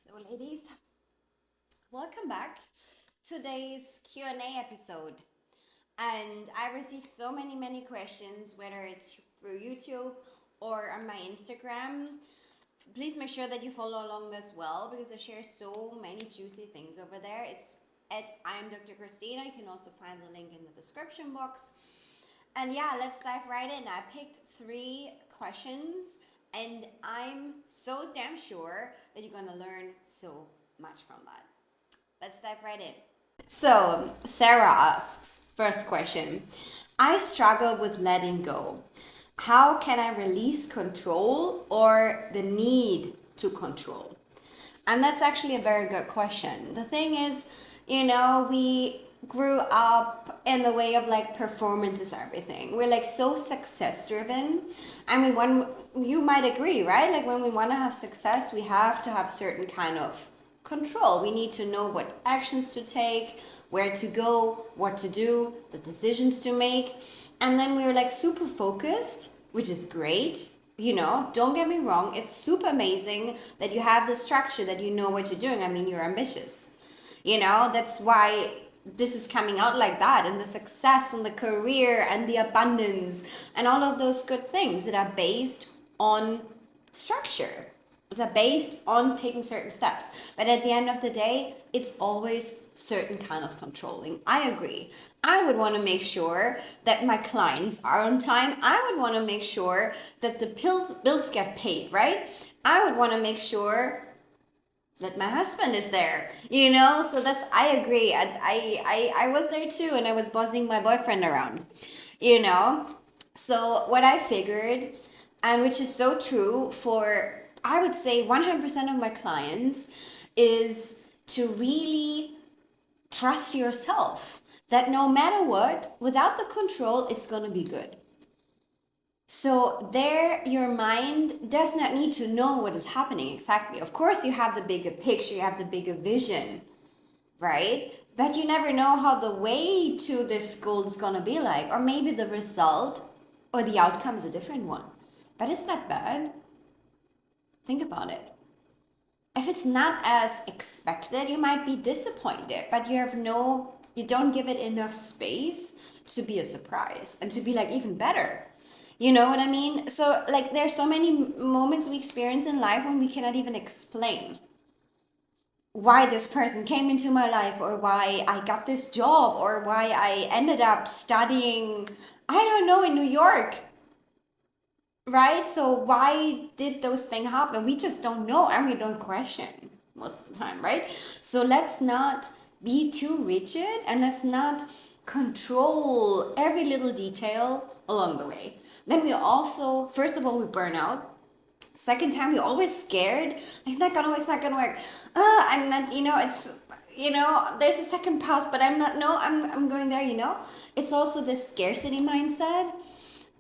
So, ladies, welcome back. Today's Q&A episode. And I received so many questions, whether it's through YouTube or on my Instagram. Please make sure that you follow along as well because I share so many juicy things over there. It's at I'm Dr. Christina. You can also find the link in the description box. And yeah, let's dive right in. I picked 3 questions, and I'm so damn sure that you're gonna learn so much from that. Let's dive right in. So, Sarah asks, first question: I struggle with letting go. How can I release control or the need to control? And that's actually a very good question. The thing is, we grew up in the way of like performance is everything. We're like so success driven. I mean, when you might agree, right? Like when we want to have success, we have to have certain kind of control. We need to know what actions to take, where to go, what to do, the decisions to make. And then we're like super focused, which is great. Don't get me wrong, it's super amazing that you have the structure, that you know what you're doing. I mean, you're ambitious. That's why this is coming out like that, and the success and the career and the abundance and all of those good things that are based on structure. They're based on taking certain steps. But at the end of the day, it's always certain kind of controlling. I agree. I would want to make sure that my clients are on time. I would want to make sure that the bills get paid, right? I would want to make sure that my husband is there, so that's, I agree. I was there too, and I was bossing my boyfriend around, you know so what I figured, and which is so true for, I would say, 100% of my clients, is to really trust yourself, that no matter what, without the control, it's going to be good. So there, your mind does not need to know what is happening exactly. Of course, you have the bigger picture, you have the bigger vision, right? But you never know how the way to this goal is gonna be like, or maybe the result or the outcome is a different one. But is that bad? Think about it. If it's not as expected, you might be disappointed, but you don't give it enough space to be a surprise and to be like even better. You know what I mean? So, like, there's so many moments we experience in life when we cannot even explain why this person came into my life, or why I got this job, or why I ended up studying, I don't know, in New York, right? So, why did those things happen? We just don't know, and we don't question most of the time, right? So, let's not be too rigid, and let's not control every little detail along the way. Then we also, first of all, we burn out. Second time, we're always scared. Like, it's not gonna work, it's not gonna work. I'm not, there's a second path, but I'm not, no, I'm going there. It's also this scarcity mindset.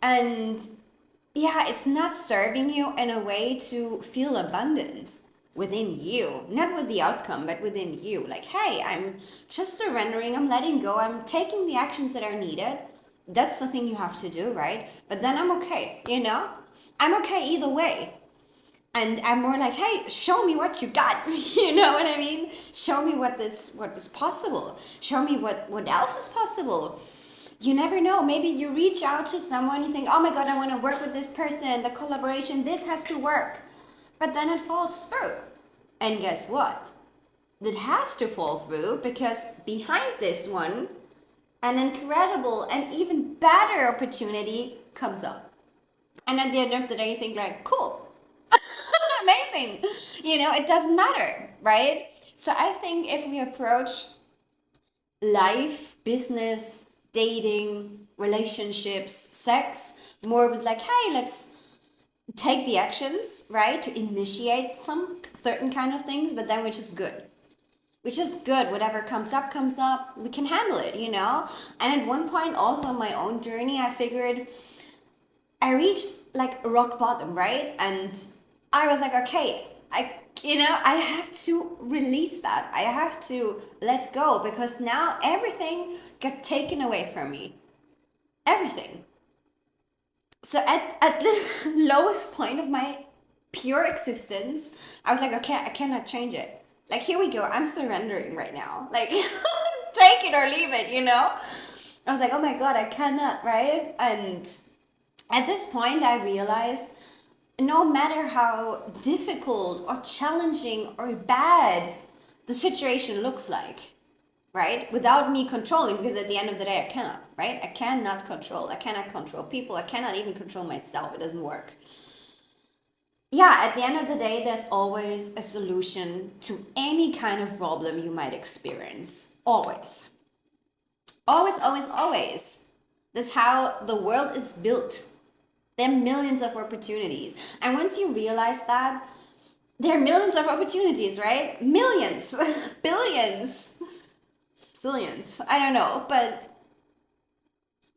And yeah, it's not serving you in a way to feel abundant within you, not with the outcome, but within you. Like, hey, I'm just surrendering, I'm letting go, I'm taking the actions that are needed. That's the thing you have to do, right? But then I'm okay, I'm okay either way. And I'm more like, hey, show me what you got. You know what I mean? Show me what is possible. Show me what else is possible. You never know. Maybe you reach out to someone, you think, oh my God, I want to work with this person, the collaboration, this has to work. But then it falls through. And guess what? It has to fall through, because behind this one, an incredible and even better opportunity comes up. And at the end of the day, you think like, cool, amazing. It doesn't matter, right? So I think if we approach life, business, dating, relationships, sex more with like, hey, let's take the actions, right, to initiate some certain kind of things, but then which is good. Whatever comes up, we can handle it. And at one point also on my own journey, I figured I reached like rock bottom, right? And I was like, okay, I have to release that. I have to let go, because now everything got taken away from me. Everything. So at this lowest point of my pure existence, I was like, okay, I cannot change it. Like, here we go. I'm surrendering right now. Like, take it or leave it, you know? I was like, oh my God, I cannot, right? And at this point, I realized no matter how difficult or challenging or bad the situation looks like, right? Without me controlling, because at the end of the day, I cannot, right? I cannot control. I cannot control people. I cannot even control myself. It doesn't work. Yeah, at the end of the day, there's always a solution to any kind of problem you might experience. Always. Always, always, always. That's how the world is built. There are millions of opportunities. And once you realize that, there are millions of opportunities, right? Millions, billions, zillions. I don't know. But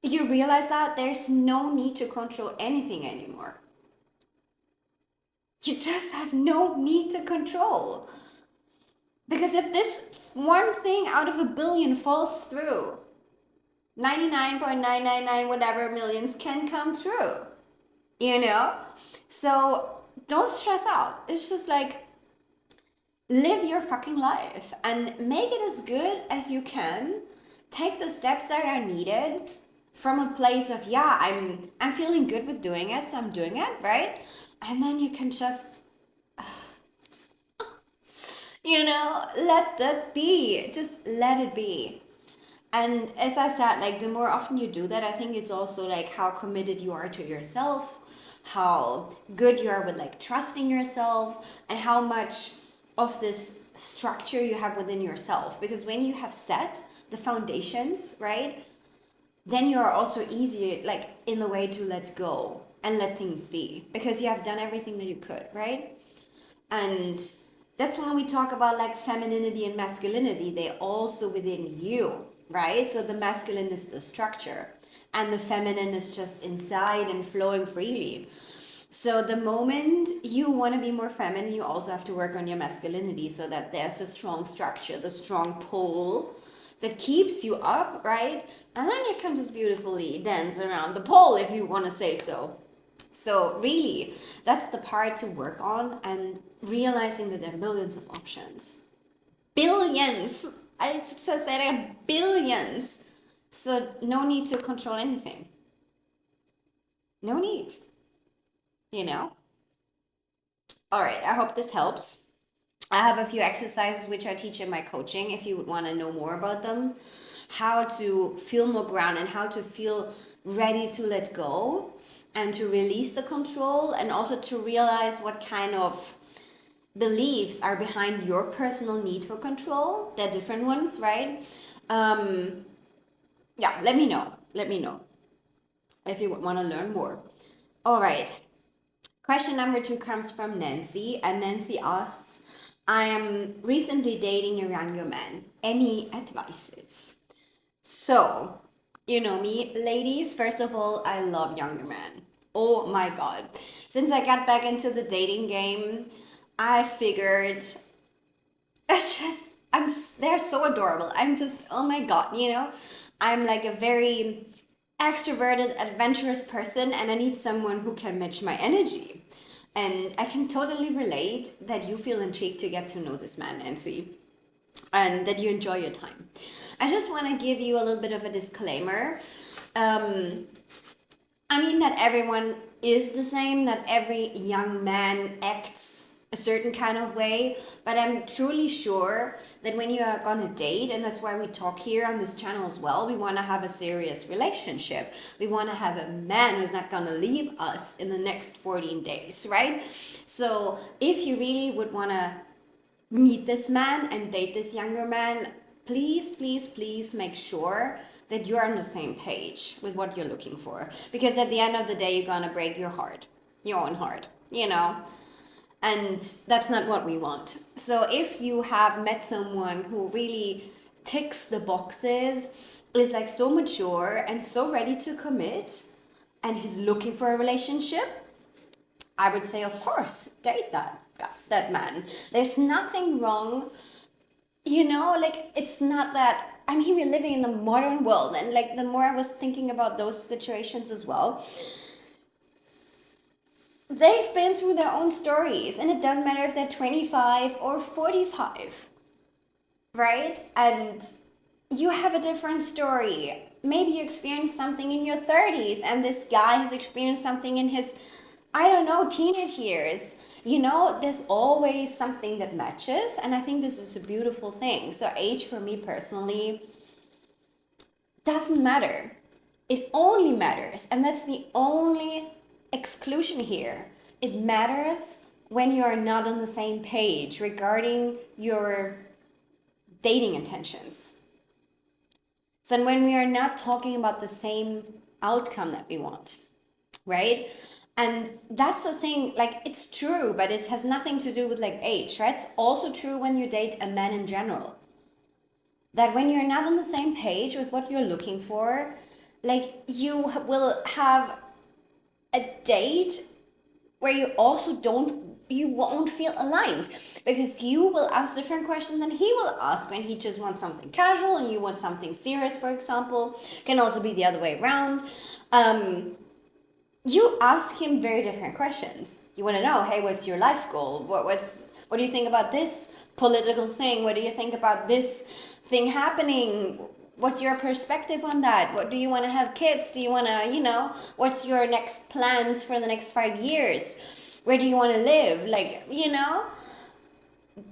you realize that there's no need to control anything anymore. You just have no need to control. Because if this one thing out of a billion falls through, 99.999 whatever millions can come true, you know? So don't stress out. It's just like, live your fucking life and make it as good as you can. Take the steps that are needed from a place of, yeah, I'm feeling good with doing it, so I'm doing it, right? And then you can just, you know, let that be. Just let it be. And as I said, like, the more often you do that, I think it's also like how committed you are to yourself, how good you are with like trusting yourself, and how much of this structure you have within yourself. Because when you have set the foundations, right, then you are also easier, like, in the way to let go and let things be, because you have done everything that you could, right? And that's when we talk about like femininity and masculinity, they also within you, right? So the masculine is the structure and the feminine is just inside and flowing freely. So the moment you want to be more feminine, you also have to work on your masculinity so that there's a strong structure, the strong pole that keeps you up, right? And then you can just beautifully dance around the pole if you want to say so. So really, that's the part to work on, and realizing that there are millions of options. Billions! I just said there are billions. So no need to control anything. No need. You know? All right, I hope this helps. I have a few exercises which I teach in my coaching if you would want to know more about them. How to feel more grounded, how to feel ready to let go and to release the control, and also to realize what kind of beliefs are behind your personal need for control. They're different ones, right? Yeah, let me know. Let me know if you want to learn more. All right. Question number 2 comes from Nancy, and Nancy asks, I am recently dating a younger man. Any advices? So, you know me, ladies, first of all, I love younger men. Oh my God. Since I got back into the dating game, I figured it's just, they're so adorable. I'm just, oh my God, you know, I'm like a very extroverted, adventurous person, and I need someone who can match my energy. And I can totally relate that you feel intrigued to get to know this man, Nancy, and that you enjoy your time. I just want to give you a little bit of a disclaimer. I mean, not everyone is the same, not every young man acts a certain kind of way, but I'm truly sure that when you are gonna date, and that's why we talk here on this channel as well, we want to have a serious relationship. We want to have a man who's not gonna leave us in the next 14 days, right? So if you really would want to meet this man and date this younger man, please, please, please make sure that you're on the same page with what you're looking for. Because at the end of the day, you're gonna break your heart, your own heart, you know? And that's not what we want. So if you have met someone who really ticks the boxes, is like so mature and so ready to commit, and he's looking for a relationship, I would say, of course, date that man. There's nothing wrong, you know, like, it's not that, I mean, we're living in a modern world, and like, the more I was thinking about those situations as well, they've been through their own stories, and it doesn't matter if they're 25 or 45, right? And you have a different story. Maybe you experienced something in your 30s, and this guy has experienced something in his, I don't know, teenage years. You know, there's always something that matches, and I think this is a beautiful thing. So, age for me personally doesn't matter. It only matters, and that's the only exclusion here. It matters when you are not on the same page regarding your dating intentions. So when we are not talking about the same outcome that we want, right? And that's the thing, like it's true, but it has nothing to do with like age, right? It's also true when you date a man in general. That when you're not on the same page with what you're looking for, like you will have a date where you won't feel aligned, because you will ask different questions than he will ask when he just wants something casual and you want something serious, for example. Can also be the other way around. You ask him very different questions. You want to know, hey, what's your life goal? What do you think about this political thing? What do you think about this thing happening? What's your perspective on that? What do you want to have kids? Do you want to, what's your next plans for the next 5 years? Where do you want to live? Like,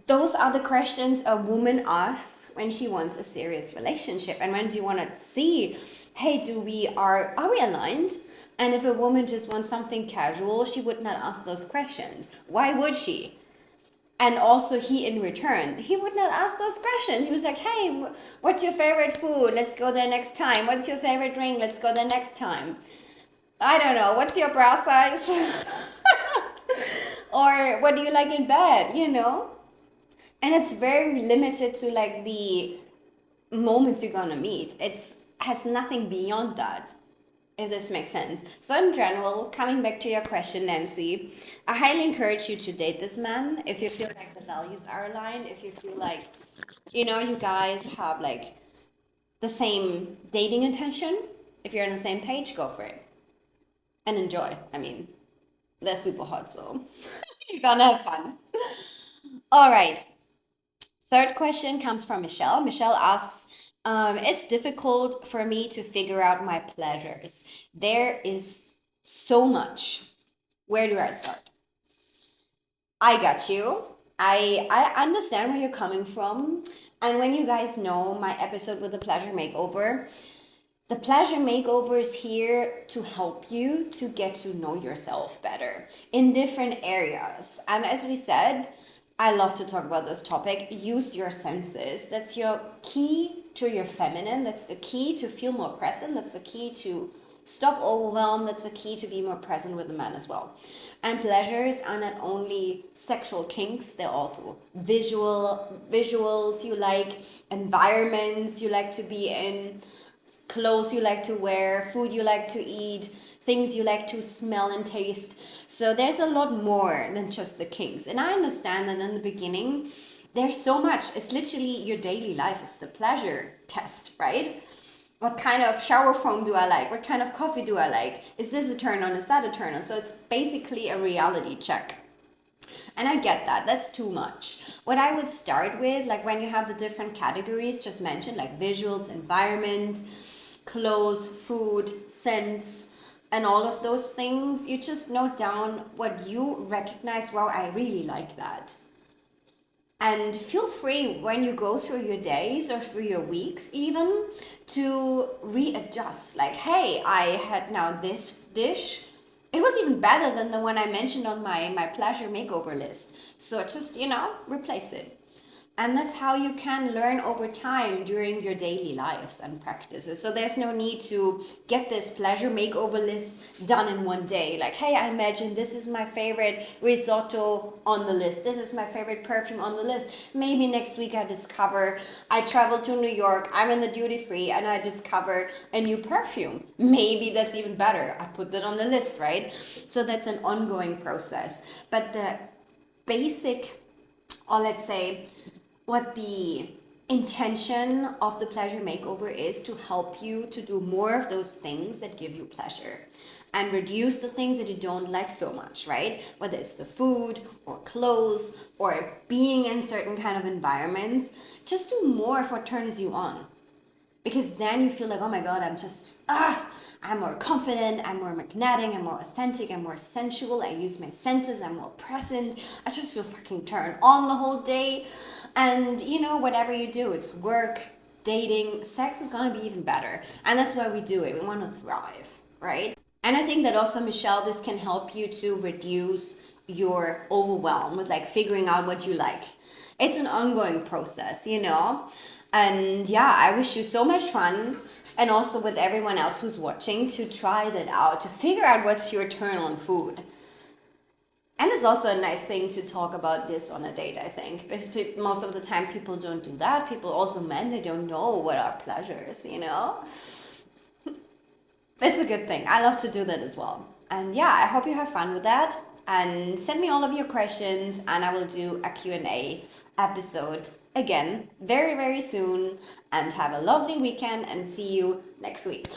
those are the questions a woman asks when she wants a serious relationship. And when do you want to see, hey, are we aligned? And if a woman just wants something casual, she would not ask those questions. Why would she? And also he in return, he would not ask those questions. He was like, hey, what's your favorite food? Let's go there next time. What's your favorite drink? Let's go there next time. I don't know. What's your bra size? Or what do you like in bed? And it's very limited to like the moments you're gonna meet. It's has nothing beyond that, if this makes sense. So in general, coming back to your question, Nancy, I highly encourage you to date this man if you feel like the values are aligned, if you feel like, you guys have like the same dating intention. If you're on the same page, go for it. And enjoy. I mean, they're super hot, so you're gonna have fun. All right. Third question comes from Michelle. Michelle asks, it's difficult for me to figure out my pleasures. There is so much. Where do I start? I got you. I understand where you're coming from. And when you guys know my episode with the pleasure makeover, the pleasure makeover is here to help you to get to know yourself better in different areas. And as we said, I love to talk about this topic. Use your senses. That's your key to your feminine. That's the key to feel more present. That's the key to stop overwhelm. That's the key to be more present with the man as well. And pleasures are not only sexual kinks, they're also visuals you like, environments you like to be in, clothes you like to wear, food you like to eat, things you like to smell and taste. So there's a lot more than just the kinks. And I understand that in the beginning, there's so much. It's literally your daily life. It's the pleasure test, right? What kind of shower foam do I like? What kind of coffee do I like? Is this a turn on? Is that a turn on? So it's basically a reality check. And I get that. That's too much. What I would start with, like when you have the different categories just mentioned, like visuals, environment, clothes, food, scents, and all of those things, you just note down what you recognize. Wow, I really like that. And feel free when you go through your days or through your weeks even to readjust. Like, hey, I had now this dish. It was even better than the one I mentioned on my pleasure makeover list. So just, replace it. And that's how you can learn over time during your daily lives and practices. So there's no need to get this pleasure makeover list done in one day. Like, hey, I imagine this is my favorite risotto on the list. This is my favorite perfume on the list. Maybe next week I travel to New York, I'm in the duty free, and I discover a new perfume. Maybe that's even better. I put that on the list, right? So that's an ongoing process. But the basic, or let's say, what the intention of the pleasure makeover is to help you to do more of those things that give you pleasure and reduce the things that you don't like so much, right? Whether it's the food or clothes or being in certain kind of environments, just do more of what turns you on. Because then you feel like, oh my God, I'm more confident, I'm more magnetic, I'm more authentic, I'm more sensual, I use my senses, I'm more present, I just feel fucking turned on the whole day. And you know, whatever you do, it's work, dating, sex is gonna be even better. And that's why we do it. We wanna thrive, right? And I think that also, Michelle, this can help you to reduce your overwhelm with like figuring out what you like. It's an ongoing process, you know? And yeah, I wish you so much fun. And also with everyone else who's watching to try that out, to figure out what's your turn on food. And it's also a nice thing to talk about this on a date, I think. Because most of the time people don't do that. People, also men, they don't know what are pleasures, you know? It's a good thing. I love to do that as well. And yeah, I hope you have fun with that. And send me all of your questions and I will do a Q&A episode again very, very soon. And have a lovely weekend and see you next week.